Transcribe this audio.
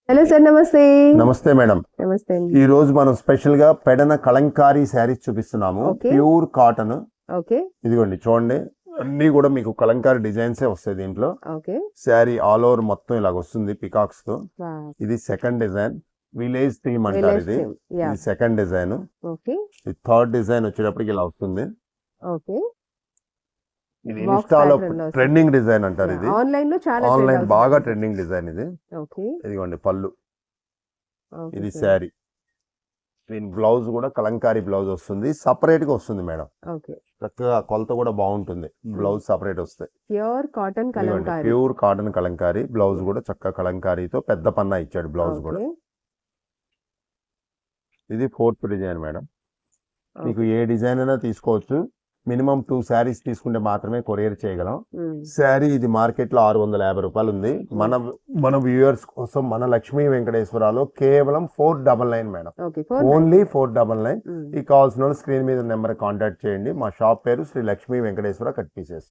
Hello sir, నమస్తే. నమస్తే madam. నమస్తే అండి. ఈ రోజు మనం స్పెషల్ గా పెడన కలంకారీ శారీస్ చూపిస్తున్నాము. Okay. Pure cotton. ఓకే ఇదిగోండి చూడండి, అన్ని కూడా మీకు కలంకారీ డిజైన్స్ వస్తాయి దీంట్లో. ఓకే శారీ ఆల్ ఓవర్ మొత్తం ఇలాగ వస్తుంది పికాక్స్ తో. వావ్. ఇది సెకండ్ డిజైన్, విలేజ్ థీమ్ అంటారు. Village ఇది theme. Yeah. ఇది సెకండ్ డిజైన్. ఓకే ఇది థర్డ్ డిజైన్ వచ్చేటప్పటికి ఇలా వస్తుంది. ఓకే ఇది Box ఇన్స్టాలో pattern లో వస్తుంది. ట్రెండింగ్ డిజైన్ అంటారు. ఇది ఆన్లైన్ లో చాలా ఆన్లైన్ trend బాగా అవుతుంది. ట్రెండింగ్ డిజైన్ ఇది. ఓకే ఇదిగోండి పళ్ళు, ఓకే ఇది సార్. శారీ. దీని బ్లౌజ్ కూడా కలంకారీ బ్లౌజ్ వస్తుంది, సపరేట్ గా వస్తుంది మేడం. ఓకే చక్కగా కొలత కూడా బాగుంటుంది. బ్లౌజ్ సపరేట్ వస్తాయి. Pure cotton Kalamkari. Pure cotton Kalamkari. Blouse కూడా చక్కగా కలంకారీతో పెద్ద పన్నా ఇచ్చాడు బ్లౌజ్ కూడా. ఓకే ఇది ఫోర్త్ డిజైన్ మేడం. మీకు ఏ డిజైన్ అయినా తీసుకోవచ్చు. మినిమం 2 శారీస్ తీసుకుంటే మాత్రమే కొరియర్ చేయగలం. శారీ ఇది మార్కెట్ లో 650 రూపాయలు ఉంది. మన వ్యూయర్స్ కోసం మన లక్ష్మీ వెంకటేశ్వరాలో కేవలం 499 మేడం. Okay only 499. ఈ కావాల్సిన వాళ్ళు స్క్రీన్ మీద నెంబర్ కాంటాక్ట్ చేయండి. మా షాప్ పేరు శ్రీ లక్ష్మీ వెంకటేశ్వర కట్ పీసెస్.